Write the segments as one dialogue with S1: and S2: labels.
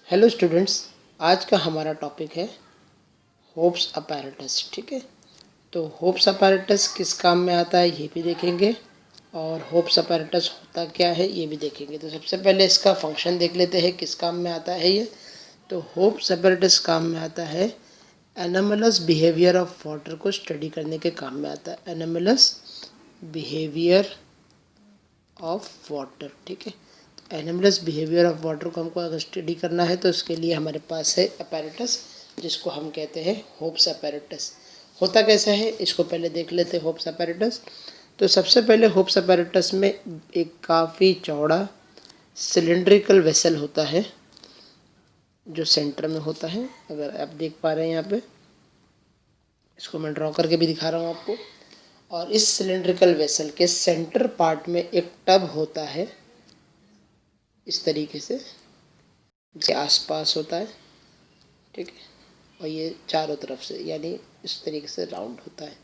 S1: Hello students, आज का हमारा टॉपिक है होप्स अपैरेटस। ठीक है, तो होप्स अपैरेटस किस काम में आता है ये भी देखेंगे और होप्स अपैरेटस होता क्या है ये भी देखेंगे। तो सबसे पहले इसका फंक्शन देख लेते हैं, किस काम में आता है ये। तो होप्स अपैरेटस काम में आता है एनोमलस बिहेवियर ऑफ वाटर को स्टडी करने के काम में आता है। एनोमलस बिहेवियर ऑफ वाटर, ठीक है। एनिमल्स बिहेवियर ऑफ वाटर को हमको अगर स्टडी करना है तो उसके लिए हमारे पास है अपैरेटस, जिसको हम कहते हैं होप्स अपैरेटस। होता कैसा है इसको पहले देख लेते हैं होप्स अपैरेटस। तो सबसे पहले होप्स अपैरेटस में एक काफ़ी चौड़ा सिलेंड्रिकल वेसल होता है जो सेंटर में होता है। अगर आप देख पा रहे हैं यहाँ पे, इसको मैं ड्रॉ करके भी दिखा रहा हूँ आपको। और इस सिलेंड्रिकल वेसल के सेंटर पार्ट में एक टब होता है, इस तरीके से ये आसपास होता है, ठीक है। और ये चारों तरफ से यानी इस तरीके से राउंड होता है।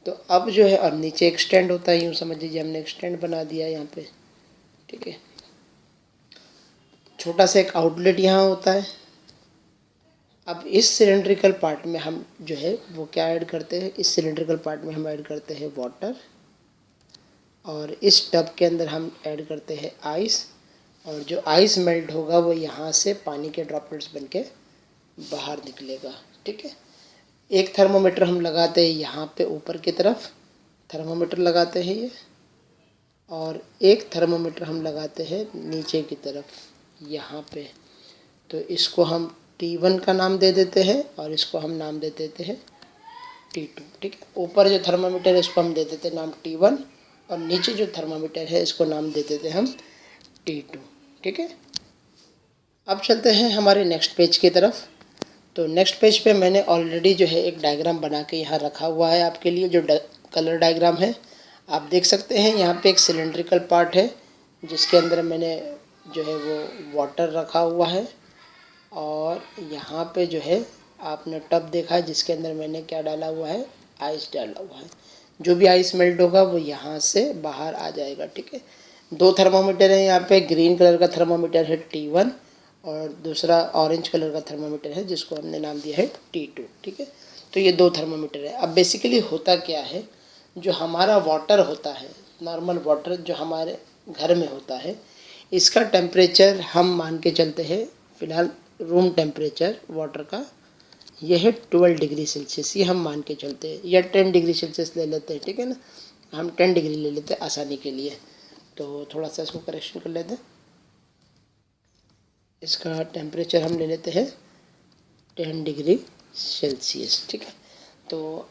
S1: तो अब जो है, और नीचे एक्सटेंड होता है, यूँ समझ लीजिए हमने एक्सटेंड बना दिया यहाँ पे, ठीक है। छोटा सा एक आउटलेट यहाँ होता है। अब इस सिलेंड्रिकल पार्ट में हम जो है वो क्या ऐड करते हैं, इस सिलेंड्रिकल पार्ट में हम ऐड करते हैं वाटर, और इस टब के अंदर हम ऐड करते हैं आइस। और जो आइस मेल्ट होगा वो यहाँ से पानी के ड्रॉपलेट्स बन के बाहर निकलेगा, ठीक है। एक थर्मोमीटर हम लगाते हैं यहाँ पे ऊपर की तरफ, थर्मोमीटर लगाते हैं ये, और एक थर्मोमीटर हम लगाते हैं नीचे की तरफ यहाँ पे। तो इसको हम T1 का नाम दे देते हैं और इसको हम नाम दे देते हैं T2, ठीक है। ऊपर जो थर्मोमीटर है इसको हम दे देते हैं नाम T1, और नीचे जो थर्मोमीटर है इसको नाम दे देते हैं हम T2, ठीक है। अब चलते हैं हमारे नेक्स्ट पेज की तरफ। तो नेक्स्ट पेज पे मैंने ऑलरेडी जो है एक डायग्राम बना के यहाँ रखा हुआ है आपके लिए, जो कलर डायग्राम है। आप देख सकते हैं यहाँ पे एक सिलेंड्रिकल पार्ट है जिसके अंदर मैंने जो है वो वाटर रखा हुआ है, और यहाँ पे जो है आपने टब देखा है जिसके अंदर मैंने क्या डाला हुआ है, आइस डाला हुआ है। जो भी आइस मेल्ट होगा वो यहाँ से बाहर आ जाएगा, ठीक है। दो थर्मोमीटर है यहाँ पे, ग्रीन कलर का थर्मोमीटर है T1 और दूसरा ऑरेंज कलर का थर्मोमीटर है जिसको हमने नाम दिया है T2, ठीक है। तो ये दो थर्मोमीटर है। अब बेसिकली होता क्या है, जो हमारा वाटर होता है, नॉर्मल वाटर जो हमारे घर में होता है, इसका टेम्परेचर हम मान के चलते हैं फ़िलहाल रूम टेम्परेचर वाटर का यह है 12 डिग्री सेल्सियस, ये हम मान के चलते हैं, या 10 डिग्री सेल्सियस ले लेते हैं, ठीक है ना। हम 10 डिग्री ले लेते हैं आसानी के लिए। तो थोड़ा सा इसको करेक्शन कर लेते हैं, इसका टेम्परेचर हम ले लेते हैं 10 डिग्री सेल्सियस, ठीक है। तो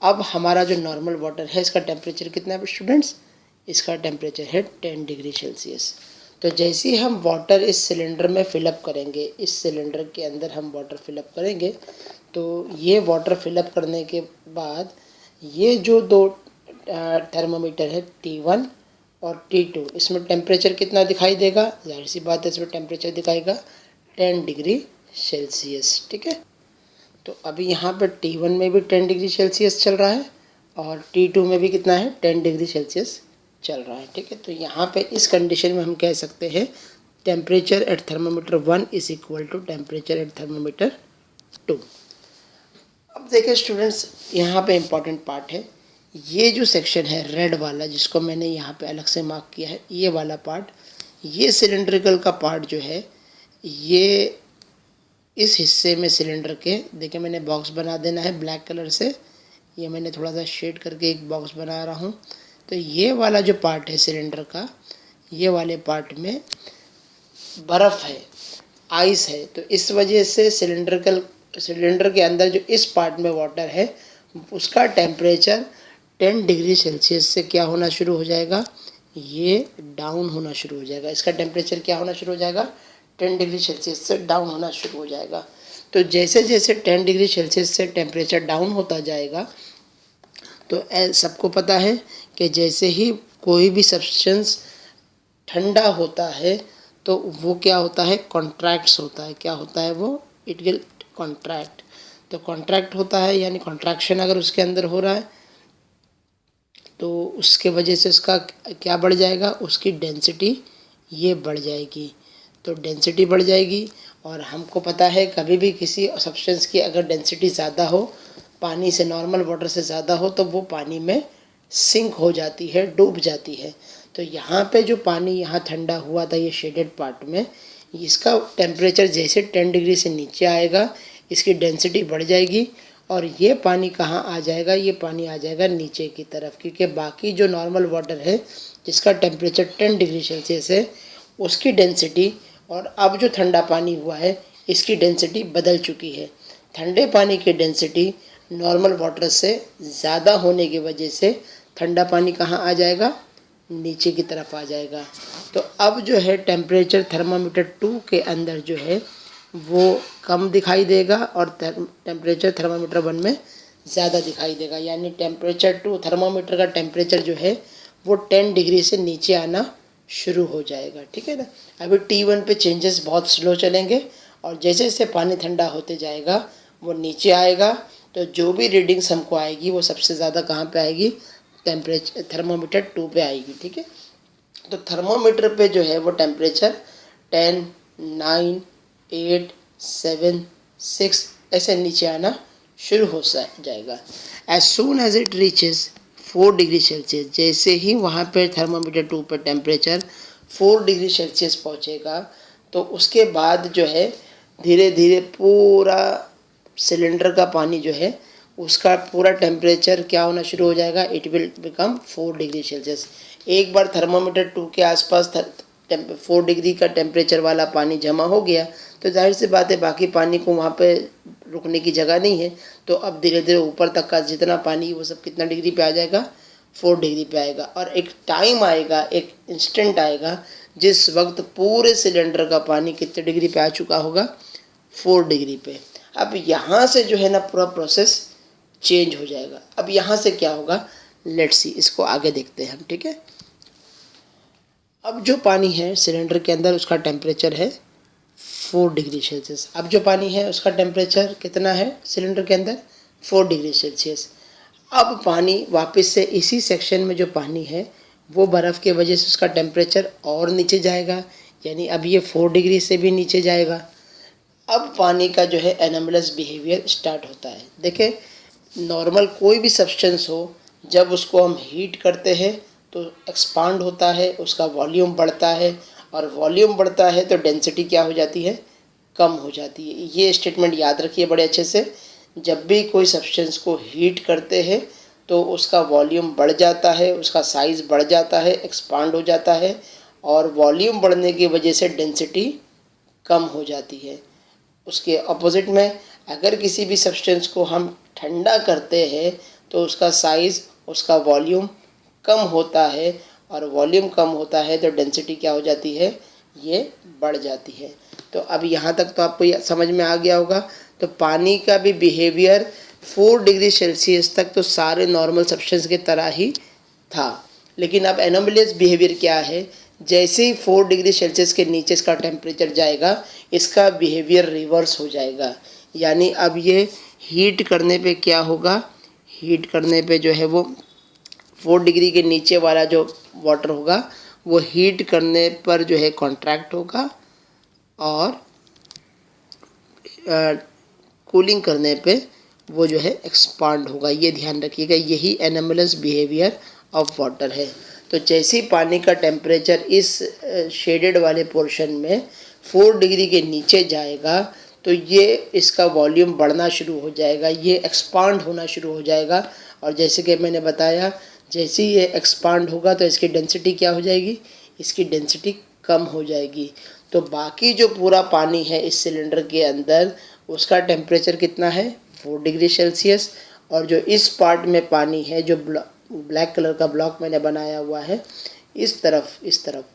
S1: अब हमारा जो नॉर्मल वाटर है इसका टेम्परेचर कितना है स्टूडेंट्स, इसका टेम्परेचर है 10 डिग्री सेल्सियस। तो जैसे ही हम वाटर इस सिलेंडर में फिलअप करेंगे, इस सिलेंडर के अंदर हम वाटर फिलअप करेंगे, तो ये वाटर फिलअप करने के बाद ये जो दो थर्मोमीटर है T1 और T2, इसमें टेम्परेचर कितना दिखाई देगा, जाहिर सी बात है इसमें टेम्परेचर दिखाएगा 10 डिग्री सेल्सियस, ठीक है। तो अभी यहाँ पे T1 में भी 10 डिग्री सेल्सियस चल रहा है और T2 में भी कितना है, 10 डिग्री सेल्सियस चल रहा है, ठीक है। तो यहाँ पे इस कंडीशन में हम कह सकते हैं temperature at thermometer 1 is equal to temperature at thermometer 2। अब देखिए स्टूडेंट्स, यहाँ पे इम्पॉर्टेंट पार्ट है, ये जो सेक्शन है रेड वाला जिसको मैंने यहाँ पे अलग से मार्क किया है, ये वाला पार्ट, ये सिलेंड्रिकल का पार्ट जो है, ये इस हिस्से में सिलेंडर के, देखिए मैंने बॉक्स बना देना है ब्लैक कलर से, ये मैंने थोड़ा सा शेड करके एक बॉक्स बना रहा हूँ। तो ये वाला जो पार्ट है सिलेंडर का, ये वाले पार्ट में बर्फ़ है, आइस है। तो इस वजह से सिलेंडर के अंदर जो इस पार्ट में वाटर है उसका टेम्परेचर 10 डिग्री सेल्सियस से क्या होना शुरू हो जाएगा, ये डाउन होना शुरू हो जाएगा। इसका टेम्परेचर क्या होना शुरू हो जाएगा, 10 डिग्री सेल्सियस से डाउन होना शुरू हो जाएगा। तो जैसे जैसे 10 डिग्री सेल्सियस से टेम्परेचर डाउन होता जाएगा, तो सबको पता है कि जैसे ही कोई भी सब्सटेंस ठंडा होता है तो वो क्या होता है, कॉन्ट्रैक्ट्स होता है। क्या होता है वो, इट विल कॉन्ट्रैक्ट। तो कॉन्ट्रैक्ट होता है यानी कॉन्ट्रैक्शन अगर उसके अंदर हो रहा है तो उसके वजह से उसका क्या बढ़ जाएगा, उसकी डेंसिटी ये बढ़ जाएगी। तो डेंसिटी बढ़ जाएगी और हमको पता है कभी भी किसी सब्सटेंस की अगर डेंसिटी ज़्यादा हो, पानी से, नॉर्मल वाटर से ज़्यादा हो, तो वो पानी में सिंक हो जाती है, डूब जाती है। तो यहाँ पे जो पानी यहाँ ठंडा हुआ था ये शेडेड पार्ट में, इसका टेम्परेचर जैसे 10 डिग्री से नीचे आएगा इसकी डेंसिटी बढ़ जाएगी और ये पानी कहाँ आ जाएगा, ये पानी आ जाएगा नीचे की तरफ, क्योंकि बाकी जो नॉर्मल वाटर है जिसका टेम्परेचर 10 डिग्री सेल्सियस है उसकी डेंसिटी और अब जो ठंडा पानी हुआ है इसकी डेंसिटी बदल चुकी है। ठंडे पानी की डेंसिटी नॉर्मल वाटर से ज़्यादा होने की वजह से ठंडा पानी कहाँ आ जाएगा, नीचे की तरफ आ जाएगा। तो अब जो है टेम्परेचर थर्मामीटर 2 के अंदर जो है वो कम दिखाई देगा और टेम्परेचर थर्मामीटर 1 में ज़्यादा दिखाई देगा। यानी टेम्परेचर 2 थर्मामीटर का टेम्परेचर जो है वो 10 डिग्री से नीचे आना शुरू हो जाएगा। ठीक है ना। अभी T1 पे चेंजेस बहुत स्लो चलेंगे और जैसे जैसे पानी ठंडा होते जाएगा वो नीचे आएगा। तो जो भी रीडिंग्स हमको आएगी वो सबसे ज़्यादा कहाँ पे आएगी, टेम्परेचर थर्मामीटर 2 पे आएगी। ठीक है। तो थर्मामीटर पे जो है वो टेम्परेचर 10, 9, 8, 7, 6 ऐसे नीचे आना शुरू हो जाएगा। As soon as it reaches 4 degree Celsius, जैसे ही वहाँ पे थर्मामीटर 2 पर टेम्परेचर 4 डिग्री सेल्सियस पहुँचेगा तो उसके बाद जो है धीरे धीरे पूरा सिलेंडर का पानी जो है उसका पूरा टेम्परेचर क्या होना शुरू हो जाएगा, it will become 4 degree Celsius. एक बार थर्मामीटर 2 के आसपास 4 डिग्री का टेम्परेचर वाला पानी जमा हो गया तो जाहिर सी बात है बाकी पानी को वहाँ पे रुकने की जगह नहीं है। तो अब धीरे धीरे ऊपर तक का जितना पानी वो सब कितना डिग्री पे आ जाएगा, 4 डिग्री पे आएगा। और एक टाइम आएगा, एक इंस्टेंट आएगा जिस वक्त पूरे सिलेंडर का पानी कितने डिग्री पे आ चुका होगा, 4 डिग्री पे। अब यहाँ से जो है ना पूरा प्रोसेस चेंज हो जाएगा। अब यहाँ से क्या होगा, लेट्स सी, इसको आगे देखते हैं हम। ठीक है। अब जो पानी है सिलेंडर के अंदर उसका टेम्परेचर है 4 डिग्री सेल्सियस। अब जो पानी है उसका टेम्परेचर कितना है सिलेंडर के अंदर, 4 डिग्री सेल्सियस। अब पानी वापस से इसी सेक्शन में जो पानी है वो बर्फ़ के वजह से उसका टेम्परेचर और नीचे जाएगा, यानी अब ये 4 डिग्री से भी नीचे जाएगा। अब पानी का जो है एनोमलस बिहेवियर स्टार्ट होता है। देखें, नॉर्मल कोई भी सब्सटेंस हो जब उसको हम हीट करते हैं तो एक्सपांड होता है, उसका वॉल्यूम बढ़ता है और वॉल्यूम बढ़ता है तो डेंसिटी क्या हो जाती है, कम हो जाती है। ये स्टेटमेंट याद रखिए बड़े अच्छे से। जब भी कोई सब्सटेंस को हीट करते हैं तो उसका वॉल्यूम बढ़ जाता है, उसका साइज़ बढ़ जाता है, एक्सपांड हो जाता है और वॉल्यूम बढ़ने की वजह से डेंसिटी कम हो जाती है। उसके अपोजिट में अगर किसी भी सब्सटेंस को हम ठंडा करते हैं तो उसका साइज़, उसका वॉल्यूम कम होता है और वॉल्यूम कम होता है तो डेंसिटी क्या हो जाती है, ये बढ़ जाती है। तो अब यहाँ तक तो आपको ये समझ में आ गया होगा। तो पानी का भी बिहेवियर 4 डिग्री सेल्सियस तक तो सारे नॉर्मल सब्सटेंस की तरह ही था, लेकिन अब एनोमलियस बिहेवियर क्या है, जैसे ही 4 डिग्री सेल्सियस के नीचे इसका टेम्परेचर जाएगा इसका बिहेवियर रिवर्स हो जाएगा। यानी अब ये हीट करने पे क्या होगा, हीट करने पे जो है वो 4 डिग्री के नीचे वाला जो वाटर होगा वो हीट करने पर जो है कॉन्ट्रैक्ट होगा और कूलिंग करने पे वो जो है एक्सपांड होगा। ये ध्यान रखिएगा, यही एनोमलस बिहेवियर ऑफ वाटर है। तो जैसे ही पानी का टेम्परेचर इस शेडेड वाले पोर्शन में 4 डिग्री के नीचे जाएगा तो ये इसका वॉल्यूम बढ़ना शुरू हो जाएगा, ये एक्सपांड होना शुरू हो जाएगा। और जैसे कि मैंने बताया, जैसे ही ये एक्सपांड होगा तो इसकी डेंसिटी क्या हो जाएगी, इसकी डेंसिटी कम हो जाएगी। तो बाकी जो पूरा पानी है इस सिलेंडर के अंदर उसका टेम्परेचर कितना है, 4 डिग्री सेल्सियस। और जो इस पार्ट में पानी है, जो ब्लैक कलर का ब्लॉक मैंने बनाया हुआ है इस तरफ,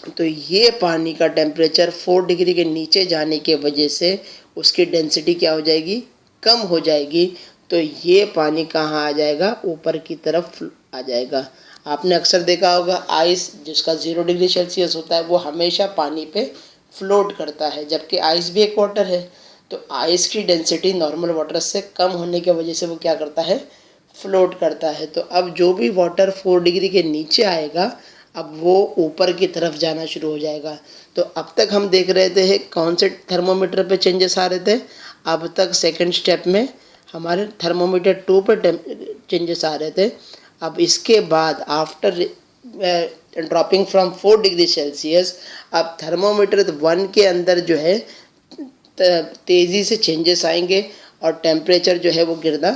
S1: तो ये पानी का टेम्परेचर 4 डिग्री के नीचे जाने के वजह से उसकी डेंसिटी क्या हो जाएगी, कम हो जाएगी। तो ये पानी कहाँ आ जाएगा, ऊपर की तरफ आ जाएगा। आपने अक्सर देखा होगा आइस जिसका 0 डिग्री सेल्सियस होता है वो हमेशा पानी पे फ्लोट करता है, जबकि आइस भी एक वाटर है। तो आइस की डेंसिटी नॉर्मल वाटर से कम होने की वजह से वो क्या करता है, फ्लोट करता है। तो अब जो भी वाटर 4 डिग्री के नीचे आएगा, अब वो ऊपर की तरफ जाना शुरू हो जाएगा। तो अब तक हम देख रहे थे कौन से थर्मोमीटर पे चेंजेस आ रहे थे, अब तक सेकंड स्टेप में हमारे थर्मोमीटर 2 पे चेंजेस आ रहे थे। अब इसके बाद after dropping from 4 degree Celsius अब थर्मोमीटर 1 के अंदर जो है तेज़ी से चेंजेस आएंगे और टेम्परेचर जो है वो गिरना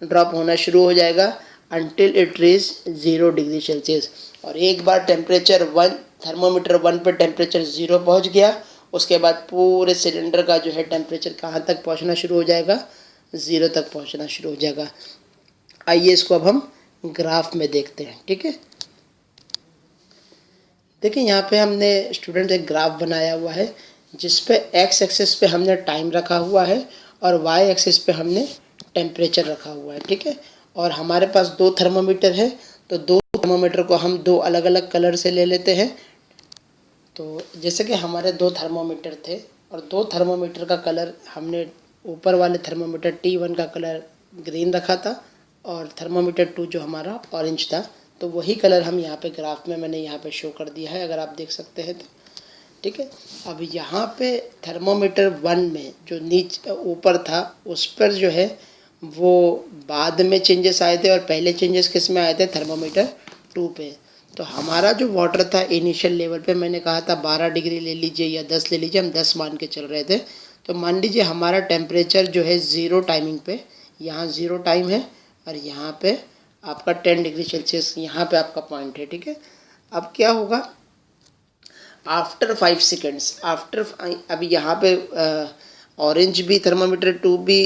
S1: ड्रॉप होना शुरू हो जाएगा until it reach 0 degree Celsius. और एक बार टेम्परेचर 1 थर्मोमीटर 1 पर टेम्परेचर 0 पहुंच गया, उसके बाद पूरे सिलेंडर का जो है टेम्परेचर कहाँ तक पहुंचना शुरू हो जाएगा, 0 तक पहुंचना शुरू हो जाएगा। आइए इसको अब हम ग्राफ में देखते हैं। ठीक है, देखिए यहाँ पे हमने स्टूडेंट एक ग्राफ बनाया हुआ है जिस पे एक्स एक्सिस पे हमने टाइम रखा हुआ है और वाई एक्सिस पे हमने टेम्परेचर रखा हुआ है। ठीक है, और हमारे पास 2 थर्मोमीटर है, तो 2 थर्मोमीटर को हम 2 अलग अलग कलर से ले लेते हैं। तो जैसे कि हमारे 2 थर्मोमीटर थे और 2 थर्मोमीटर का कलर हमने ऊपर वाले थर्मोमीटर T1 का कलर ग्रीन रखा था और थर्मोमीटर 2 जो हमारा ऑरेंज था। तो वही कलर हम यहाँ पे ग्राफ में मैंने यहाँ पे शो कर दिया है, अगर आप देख सकते हैं तो। ठीक है, अब यहाँ पे थर्मोमीटर 1 में जो नीचे ऊपर था उस पर जो है वो बाद में चेंजेस आए थे और पहले चेंजेस किस में आए थे, थर्मोमीटर 2 पे। तो हमारा जो वाटर था इनिशियल लेवल पे मैंने कहा था 12 डिग्री ले लीजिए या 10 ले लीजिए, हम 10 मान के चल रहे थे। तो मान लीजिए हमारा टेम्परेचर जो है 0 टाइमिंग पे, यहाँ 0 टाइम है और यहाँ पे आपका 10 डिग्री सेल्सियस यहाँ पे आपका पॉइंट है। ठीक है, अब क्या होगा आफ्टर 5 सेकेंड्स आफ्टर, अभी यहाँ पे ऑरेंज भी थर्मामीटर 2 भी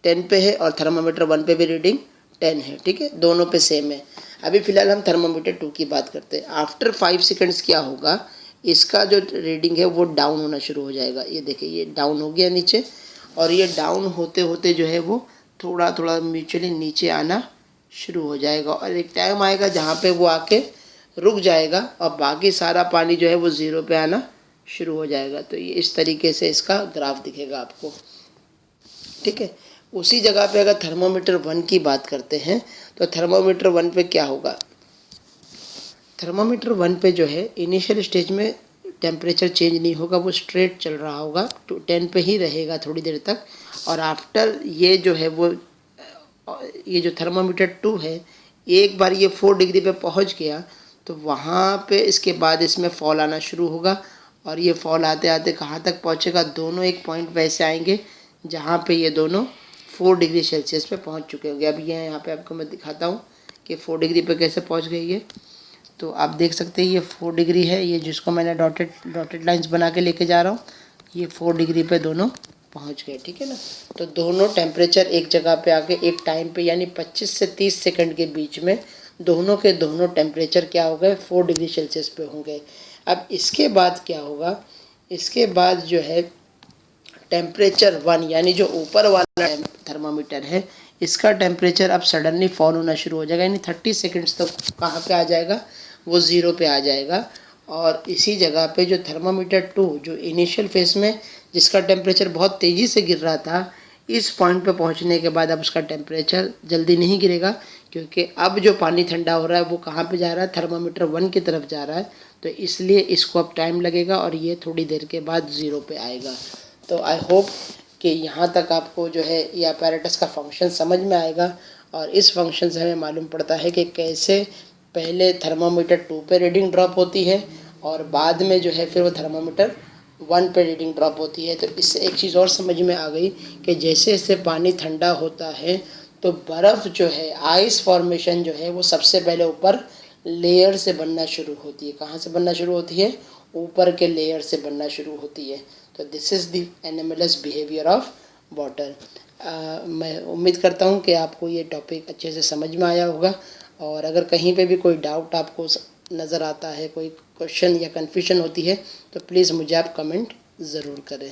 S1: 10 पे है और थर्मामीटर 1 पे भी रीडिंग 10 है। ठीक है, दोनों पे सेम है। अभी फ़िलहाल हम थर्मामीटर 2 की बात करते हैं। आफ्टर 5 सेकेंड्स क्या होगा, इसका जो रीडिंग है वो डाउन होना शुरू हो जाएगा। ये देखिए ये डाउन हो गया नीचे, और ये डाउन होते होते जो है वो थोड़ा थोड़ा म्यूचुअली नीचे आना शुरू हो जाएगा और एक टाइम आएगा जहाँ पे वो आके रुक जाएगा और बाकी सारा पानी जो है वो 0 पे आना शुरू हो जाएगा। तो ये इस तरीके से इसका ग्राफ दिखेगा आपको। ठीक है, उसी जगह पे अगर थर्मोमीटर 1 की बात करते हैं तो थर्मोमीटर 1 पे क्या होगा, थर्मोमीटर 1 पे जो है इनिशियल स्टेज में टेम्परेचर चेंज नहीं होगा, वो स्ट्रेट चल रहा होगा, 10 पे ही रहेगा थोड़ी देर तक। और आफ्टर ये जो है वो ये जो थर्मोमीटर 2 है एक बार ये 4 डिग्री पे पहुंच गया तो वहाँ पे इसके बाद इसमें फॉल आना शुरू होगा और ये फॉल आते आते कहाँ तक पहुँचेगा, दोनों एक पॉइंट वैसे आएंगे जहाँ पे ये दोनों 4 डिग्री सेल्सियस पे पहुँच चुके होंगे। अब ये यहाँ पे आपको मैं दिखाता हूँ कि 4 डिग्री पे कैसे पहुँच गई है। तो आप देख सकते हैं ये 4 डिग्री है, ये जिसको मैंने डॉटेड लाइंस बना के लेके जा रहा हूँ, ये 4 डिग्री पे दोनों पहुँच गए। ठीक है ना, तो दोनों टेम्परेचर एक जगह पे आके एक टाइम पे यानी 25 से 30 सेकंड के बीच में दोनों के दोनों टेम्परेचर क्या हो गए, 4 डिग्री सेल्सियस पे होंगे। अब इसके बाद क्या होगा, इसके बाद जो है टेम्परेचर 1 यानी जो ऊपर वाला थर्मामीटर है इसका टेम्परेचर अब सडनली फॉल होना शुरू हो जाएगा, यानी 30 सेकेंड्स तक कहाँ पे आ जाएगा, वो 0 पे आ जाएगा। और इसी जगह पे जो थर्मामीटर 2 जो इनिशियल फेज में जिसका टेम्परेचर बहुत तेज़ी से गिर रहा था, इस पॉइंट पे पहुंचने के बाद अब उसका टेम्परेचर जल्दी नहीं गिरेगा क्योंकि अब जो पानी ठंडा हो रहा है वो कहाँ पे जा रहा है, थर्मामीटर 1 की तरफ जा रहा है। तो इसलिए इसको अब टाइम लगेगा और ये थोड़ी देर के बाद 0 पे आएगा। तो आई होप कि यहाँ तक आपको जो है ये अपैरेटस का फंक्शन समझ में आएगा और इस फंक्शन से हमें मालूम पड़ता है कि कैसे पहले थर्मामीटर 2 पे रीडिंग ड्रॉप होती है और बाद में जो है फिर वो थर्मामीटर 1 पे रीडिंग ड्रॉप होती है। तो इससे एक चीज़ और समझ में आ गई कि जैसे जैसे पानी ठंडा होता है तो बर्फ़ जो है आइस फॉर्मेशन जो है वो सबसे पहले ऊपर लेयर से बनना शुरू होती है। कहाँ से बनना शुरू होती है, ऊपर के लेयर से बनना शुरू होती है। तो this is the animals behaviour of water. मैं उम्मीद करता हूँ कि आपको ये टॉपिक अच्छे से समझ में आया होगा और अगर कहीं पे भी कोई डाउट आपको नज़र आता है, कोई क्वेश्चन या कन्फ्यूजन होती है तो प्लीज़ मुझे आप कमेंट ज़रूर करें।